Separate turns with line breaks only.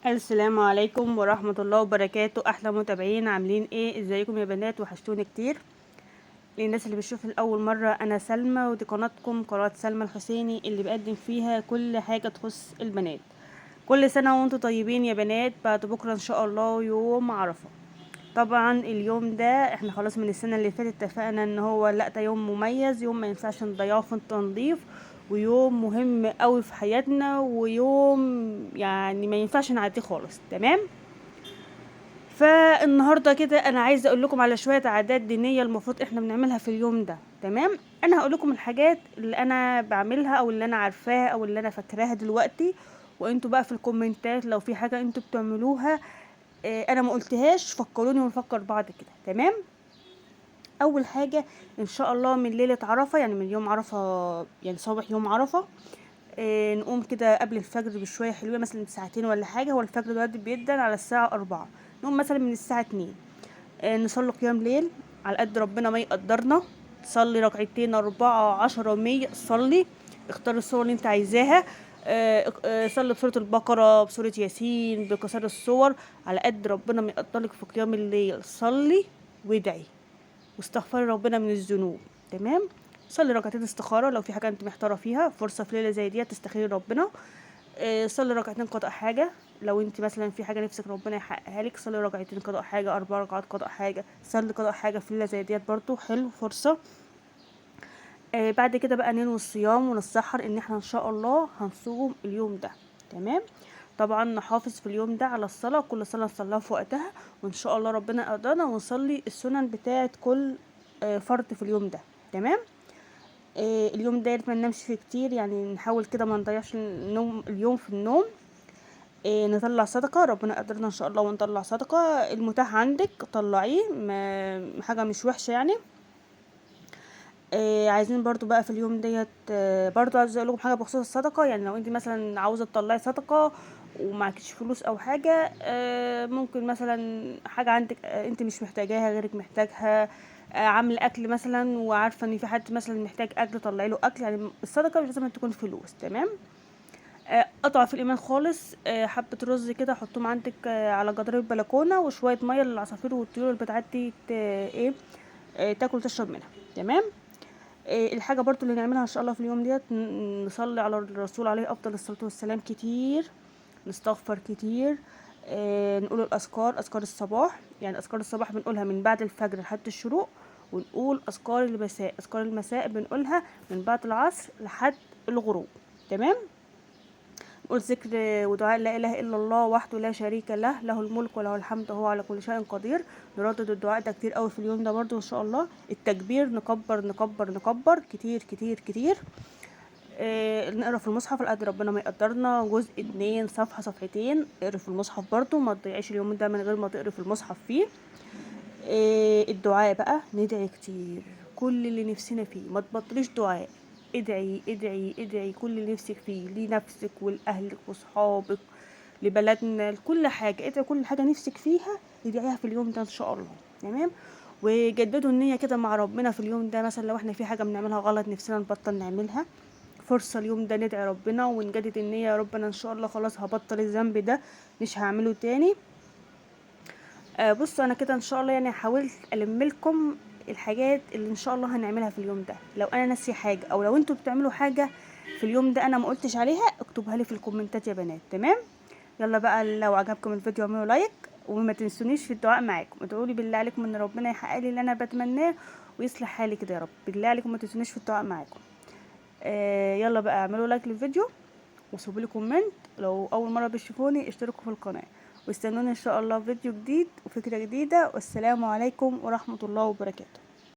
السلام عليكم ورحمة الله وبركاته. أحلى متابعين، عاملين ايه؟ ازيكم يا بنات؟ وحشتوني كتير. للناس اللي بتشوف لأول مرة، أنا سلمى، ودي قناتكم قناة سلمى الحسيني اللي بقدم فيها كل حاجة تخص البنات. كل سنة وانتم طيبين يا بنات. بعد بكرة ان شاء الله يوم عرفة. طبعا اليوم ده احنا خلاص من السنة اللي فاتت اتفقنا ان هو لا، ده يوم مميز، يوم ما ينفعش نضيعه في التنظيف، ويوم مهم قوي في حياتنا، ويوم يعني ما ينفعش نعديه خالص. تمام. فالنهارده كده انا عايزه اقول لكم على شويه عادات دينيه المفروض احنا بنعملها في اليوم ده. تمام. انا هقول لكم الحاجات اللي انا بعملها او اللي انا عارفاها او اللي انا فاكراها دلوقتي، وانتوا بقى في الكومنتات لو في حاجه انتوا بتعملوها انا ما قلتهاش فكروني ونفكر بعض كده. تمام. اول حاجه، ان شاء الله من ليله عرفه، يعني من يوم عرفه، يعني صباح يوم عرفه، نقوم كده قبل الفجر بشويه حلوه، مثلا ساعتين ولا حاجه. هو الفجر دلوقتي بيدن على الساعه 4، نقوم مثلا من الساعه 2 نصلي قيام ليل على قد ربنا ما يقدرنا. تصلي ركعتين، 4، 10، 100، صلي. اختار الصور اللي انت عايزاها. صلي بسورة البقرة، بسورة ياسين، بقصار الصور، على قد ربنا ما يقدرلك في قيام الليل. صلي وادعي واستغفري ربنا من الذنوب. تمام. صلي ركعتين استخارة لو في حاجة انت محتارة فيها، فرصة في ليلة زي دي تستخيري ربنا. صلي ركعتين قضاء حاجة. لو انت مثلا في حاجة نفسك ربنا يحققها لك، صلي ركعتين قضاء حاجة، 4 ركعات قضاء حاجة. صلي قضاء حاجة في ليلة زي ديت برضو حلو، فرصة. بعد كده بقى ننوي الصيام ونتسحر ان احنا ان شاء الله هنصوم اليوم ده. تمام. طبعا نحافظ في اليوم ده على الصلاة، كل صلاة نصليها في وقتها، وان شاء الله ربنا يقدرنا ونصلي السنن بتاعت كل فرض في اليوم ده. تمام. اليوم ده ما ننامش فيه كتير، يعني نحاول كده ما نضيعش النوم اليوم في النوم. نطلع صدقة، ربنا قدرنا ان شاء الله ونطلع صدقة. المتاح عندك طلعيه، حاجة مش وحشة يعني. عايزين برضو بقى في اليوم ديت، برضو عايزه اقول لكم حاجه بخصوص الصدقه. يعني لو انت مثلا عاوزه تطلعي صدقه ومعكيش فلوس او حاجه، ممكن مثلا حاجه عندك انت مش محتاجاها غيرك محتاجها، عامل اكل مثلا وعارفه ان في حد مثلا محتاج اكل، طلعي له اكل. يعني الصدقه مش لازم تكون فلوس. تمام. اضعف الايمان خالص، حبه رز كده حطهم عندك على جدار البلكونه، وشويه ميه للعصافير والطيور اللي بتعدي ايه، تاكل وتشرب منها. تمام. الحاجه برضو اللي نعملها ان شاء الله في اليوم ديت، نصلي على الرسول عليه افضل الصلاه والسلام كتير، نستغفر كتير. نقول الاذكار، اذكار الصباح. يعني اذكار الصباح بنقولها من بعد الفجر لحد الشروق، ونقول اذكار المساء، اذكار المساء بنقولها من بعد العصر لحد الغروب. تمام. نقول ذكر ودعاء لا اله الا الله وحده لا شريك له، له الملك وله الحمد وهو على كل شيء قدير. نردد الدعاء ده كتير قوي في اليوم ده برضو ان شاء الله. التكبير، نكبر نكبر نكبر كتير كتير كتير. نقرا في المصحف لقد ربنا ما يقدرنا، جزء 2، صفحه صفحتين. اقري في المصحف برضو، ما تضيعيش اليوم ده من غير ما تقري في المصحف فيه. الدعاء بقى ندعي كتير، كل اللي نفسنا فيه، ما تبطليش دعاء. ادعي ادعي ادعي كل اللي نفسك فيه، لنفسك ولأهلك وصحابك، لبلدنا، لكل حاجة. ادعي كل حاجة نفسك فيها، ادعيها في اليوم ده ان شاء الله. تمام. وجددوا النية كده مع ربنا في اليوم ده، مثلا لو احنا في حاجة بنعملها غلط نفسنا نبطل نعملها، فرصة اليوم ده ندعي ربنا ونجدد النية. يا ربنا ان شاء الله خلاص هبطل الذنب ده، مش هعمله تاني. بصوا انا كده ان شاء الله يعني حاولت الم لكم الحاجات اللي ان شاء الله هنعملها في اليوم ده. لو انا ناسي حاجه او لو انتوا بتعملوا حاجه في اليوم ده انا ما قلتش عليها، اكتبها لي في الكومنتات يا بنات. تمام. يلا بقى، لو عجبكم الفيديو اعملوا لايك، وما تنسونيش في الدعاء معاكم. ادعوا لي بالله عليكم ان ربنا يحقق لي اللي انا بتمناه ويصلح حالي كده يا رب. بالله عليكم ما تنسونيش في الدعاء معاكم. يلا بقى اعملوا لايك للفيديو وسيبوا لي كومنت. لو اول مره بتشوفوني اشتركوا في القناه، واستنوني ان شاء الله في فيديو جديد وفكره جديده. والسلام عليكم ورحمه الله وبركاته.